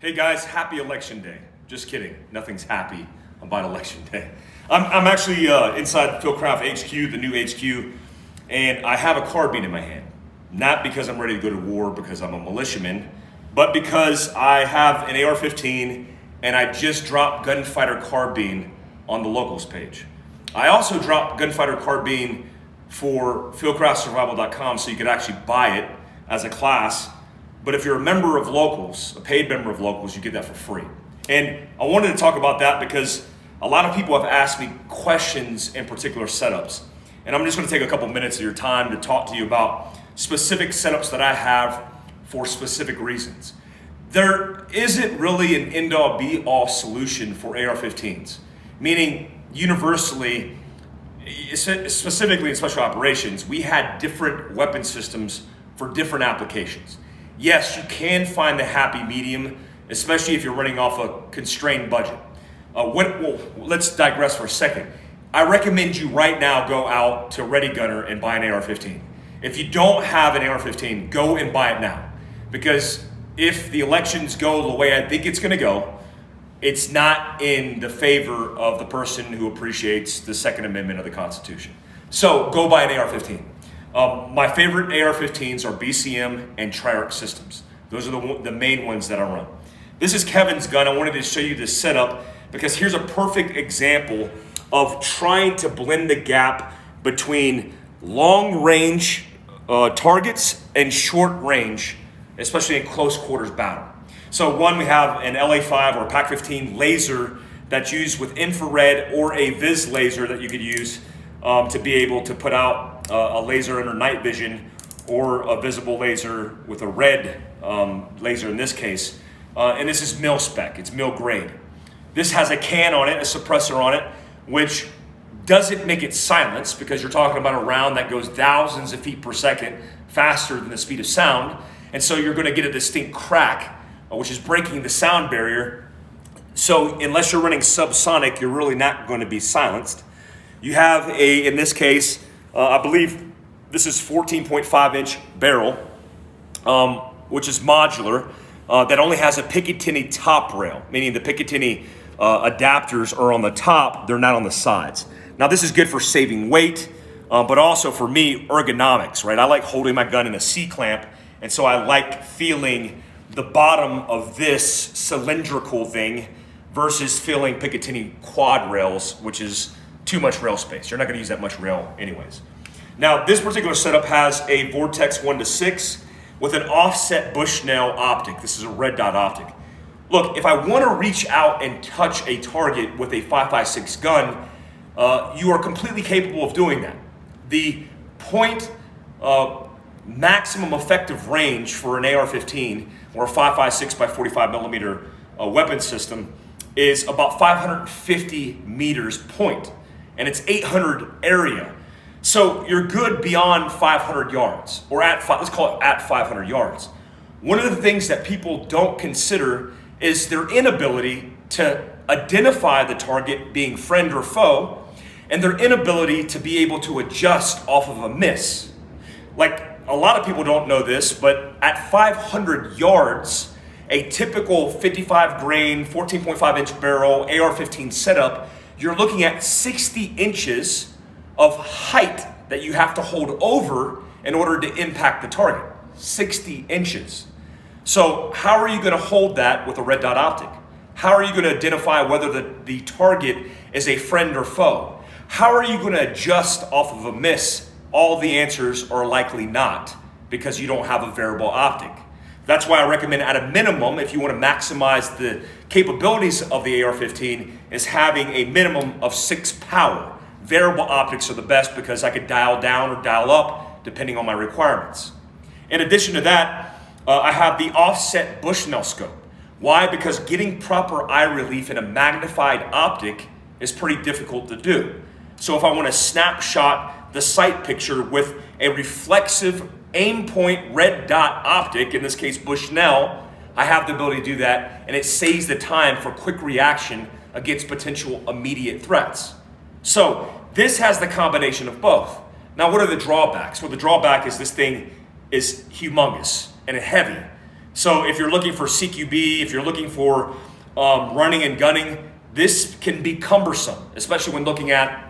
Hey guys, happy election day. Just kidding, nothing's happy about election day. I'm actually inside Fieldcraft HQ, the new HQ, and I have a carbine in my hand. Not because I'm ready to go to war because I'm a militiaman, but because I have an AR-15 and I just dropped gunfighter carbine on the locals page. I also dropped gunfighter carbine for fieldcraftsurvival.com so you could actually buy it as a class. But if you're a member of locals, a paid member of locals, you get that for free. And I wanted to talk about that because a lot of people have asked me questions in particular setups. And I'm just going to take a couple minutes of your time to talk to you about specific setups that I have for specific reasons. There isn't really an end-all be-all solution for AR-15s, meaning universally, specifically in special operations, we had different weapon systems for different applications. Yes, you can find the happy medium, especially if you're running off a constrained budget. Let's digress for a second. I recommend you right now go out to Ready Gunner and buy an AR-15. If you don't have an AR-15, go and buy it now. Because if the elections go the way I think it's going to go, it's not in the favor of the person who appreciates the Second Amendment of the Constitution. So go buy an AR-15. My favorite AR-15s are BCM and Triarch systems. Those are the main ones that I run. This is Kevin's gun. I wanted to show you this setup because here's a perfect example of trying to blend the gap between long range targets and short range, especially in close quarters battle. So one, we have an LA5 or a PAC-15 laser that's used with infrared or a vis laser that you could use to be able to put out a laser under night vision or a visible laser with a red laser in this case. And this is mil spec, it's mil grade. This has a can on it, a suppressor on it, which doesn't make it silenced because you're talking about a round that goes thousands of feet per second faster than the speed of sound. And so you're gonna get a distinct crack, which is breaking the sound barrier. So unless you're running subsonic, you're really not going to be silenced. You have in this case, I believe this is 14.5 inch barrel, which is modular, that only has a Picatinny top rail, meaning the Picatinny adapters are on the top, they're not on the sides. Now this is good for saving weight, but also for me, ergonomics, right? I like holding my gun in a C-clamp, and so I like feeling the bottom of this cylindrical thing versus feeling Picatinny quad rails, which is too much rail space. You're not gonna use that much rail anyways. Now, this particular setup has a Vortex 1:6 with an offset Bushnell optic. This is a red dot optic. Look, if I wanna reach out and touch a target with a 5.56 gun, you are completely capable of doing that. The point maximum effective range for an AR-15 or a 5.56 by 45 millimeter weapon system is about 550 meters point. And it's 800 area. So you're good beyond 500 yards, or let's call it at 500 yards. One of the things that people don't consider is their inability to identify the target being friend or foe, and their inability to be able to adjust off of a miss. Like, a lot of people don't know this, but at 500 yards, a typical 55 grain, 14.5 inch barrel AR-15 setup, you're looking at 60 inches of height that you have to hold over in order to impact the target. 60 inches. So how are you gonna hold that with a red dot optic? How are you gonna identify whether the target is a friend or foe? How are you gonna adjust off of a miss? All the answers are likely not, because you don't have a variable optic. That's why I recommend at a minimum, if you want to maximize the capabilities of the AR-15, is having a minimum of 6 power. Variable optics are the best because I could dial down or dial up depending on my requirements. In addition to that, I have the offset Bushnell scope. Why? Because getting proper eye relief in a magnified optic is pretty difficult to do. So if I want to snapshot the sight picture with a reflexive aim point red dot optic, in this case Bushnell, I have the ability to do that, and it saves the time for quick reaction against potential immediate threats. So this has the combination of both. Now what are the drawbacks? Well, the drawback is this thing is humongous and heavy. So if you're looking for CQB, if you're looking for running and gunning, this can be cumbersome, especially when looking at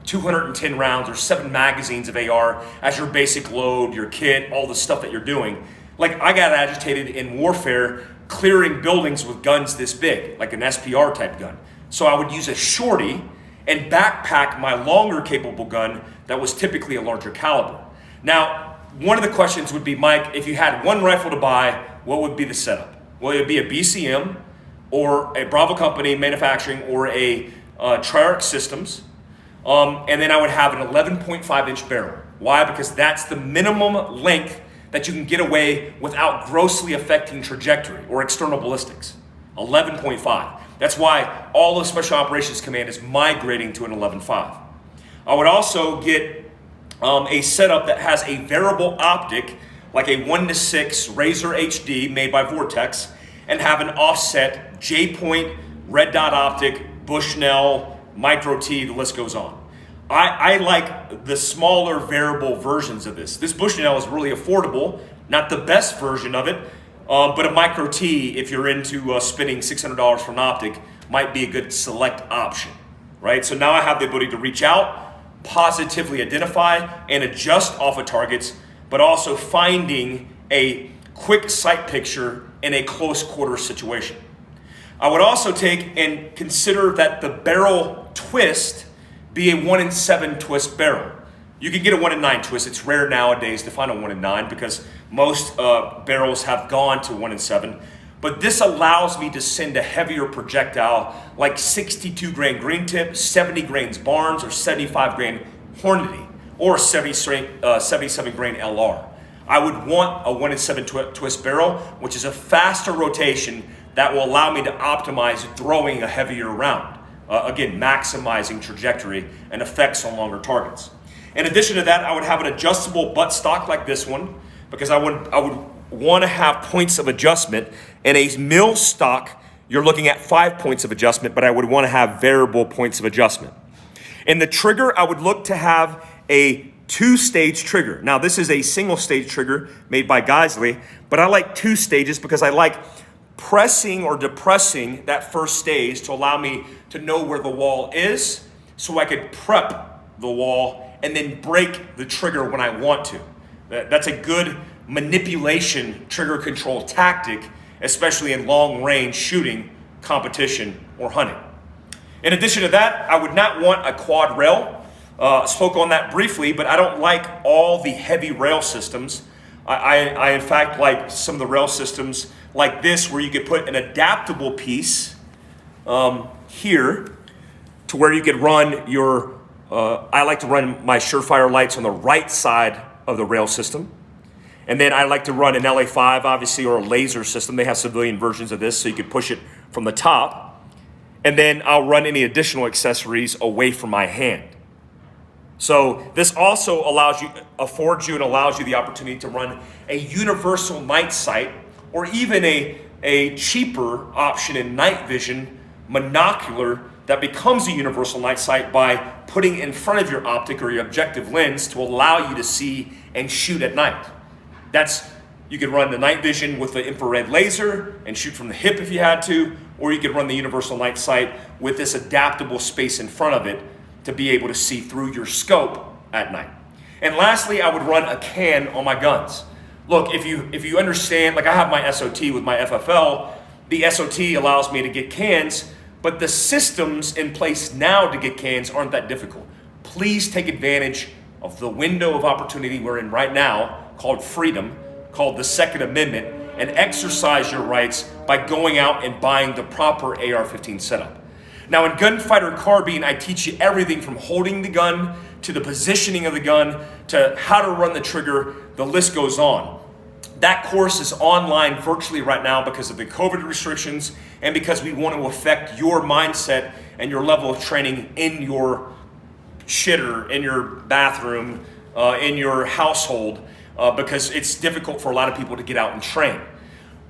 210 rounds or 7 magazines of AR as your basic load, your kit, all the stuff that you're doing. Like, I got agitated in warfare clearing buildings with guns this big, like an SPR type gun. So I would use a shorty and backpack my longer capable gun that was typically a larger caliber. Now, one of the questions would be, Mike, if you had one rifle to buy, what would be the setup? Well, it would be a BCM or a Bravo Company manufacturing or a Triarch Systems. And then I would have an 11.5 inch barrel. Why? Because that's the minimum length that you can get away without grossly affecting trajectory or external ballistics. 11.5. That's why all of Special Operations Command is migrating to an 11.5. I would also get a setup that has a variable optic, like a 1:6 Razor HD made by Vortex, and have an offset J-point, red dot optic, Bushnell, Micro T, the list goes on. I like the smaller variable versions of this. This Bushnell is really affordable, not the best version of it, but a Micro T, if you're into spending $600 for an optic, might be a good select option, right? So now I have the ability to reach out, positively identify, and adjust off of targets, but also finding a quick sight picture in a close quarter situation. I would also take and consider that the barrel twist be a 1-in-7 twist barrel. You can get a 1-in-9 twist. It's rare nowadays to find a 1-in-9 because most barrels have gone to 1-in-7. But this allows me to send a heavier projectile like 62 grain green tip, 70 grains Barnes, or 75 grain Hornady, or 77 grain LR. I would want a 1-in-7 twist barrel, which is a faster rotation that will allow me to optimize throwing a heavier round. Again, maximizing trajectory and effects on longer targets. In addition to that, I would have an adjustable buttstock like this one, because I would want to have points of adjustment. In a mill stock, you're looking at 5 points of adjustment, but I would want to have variable points of adjustment. In the trigger, I would look to have a 2-stage trigger. Now, this is a single-stage trigger made by Geisley, but I like 2 stages because I like pressing or depressing that first stage to allow me to know where the wall is so I could prep the wall and then break the trigger when I want to. That's a good manipulation trigger control tactic, especially in long range shooting, competition, or hunting. In addition to that, I would not want a quad rail. Spoke on that briefly, but I don't like all the heavy rail systems. I in fact like some of the rail systems like this, where you could put an adaptable piece here to where you could run your, I like to run my Surefire lights on the right side of the rail system. And then I like to run an LA5, obviously, or a laser system. They have civilian versions of this, so you could push it from the top. And then I'll run any additional accessories away from my hand. So this also affords you and allows you the opportunity to run a universal night sight, or even a cheaper option in night vision, monocular, that becomes a universal night sight by putting in front of your optic or your objective lens to allow you to see and shoot at night. You could run the night vision with the infrared laser and shoot from the hip if you had to, or you could run the universal night sight with this adaptable space in front of it to be able to see through your scope at night. And lastly, I would run a can on my guns. Look, if you understand, like I have my SOT with my FFL, the SOT allows me to get cans, but the systems in place now to get cans aren't that difficult. Please take advantage of the window of opportunity we're in right now, called freedom, called the Second Amendment, and exercise your rights by going out and buying the proper AR-15 setup. Now in Gunfighter Carbine, I teach you everything from holding the gun to the positioning of the gun to how to run the trigger, the list goes on. That course is online virtually right now because of the COVID restrictions and because we want to affect your mindset and your level of training in your shitter, in your bathroom, in your household, because it's difficult for a lot of people to get out and train.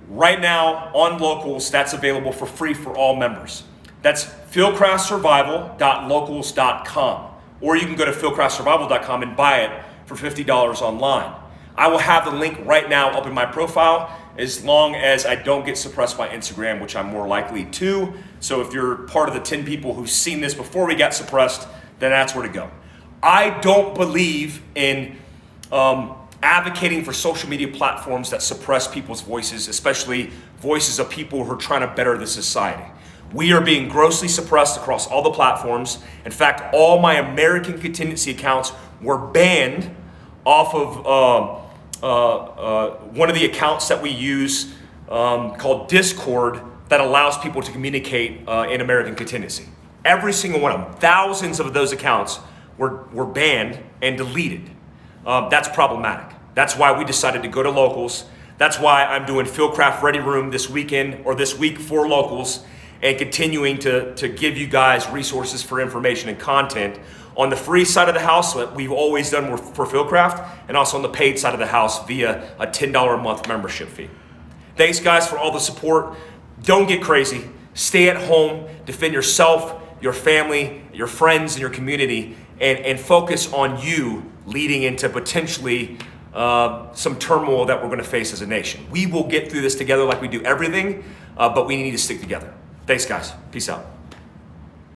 Right now on Locals, that's available for free for all members. That's fieldcraftsurvival.locals.com, or you can go to fieldcraftsurvival.com and buy it for $50 online. I will have the link right now up in my profile as long as I don't get suppressed by Instagram, which I'm more likely to. So if you're part of the 10 people who've seen this before we got suppressed, then that's where to go. I don't believe in advocating for social media platforms that suppress people's voices, especially voices of people who are trying to better the society. We are being grossly suppressed across all the platforms. In fact, all my American contingency accounts were banned off of one of the accounts that we use called Discord that allows people to communicate in American contingency. Every single one of them, thousands of those accounts were banned and deleted. That's problematic. That's why we decided to go to locals. That's why I'm doing Fieldcraft Ready Room this weekend or this week for locals and continuing to give you guys resources for information and content on the free side of the house, what we've always done for Fieldcraft, and also on the paid side of the house via a $10 a month membership fee. Thanks guys for all the support. Don't get crazy. Stay at home, defend yourself, your family, your friends, and your community, and focus on you leading into potentially some turmoil that we're going to face as a nation. We will get through this together like we do everything, but we need to stick together. Thanks, guys. Peace out.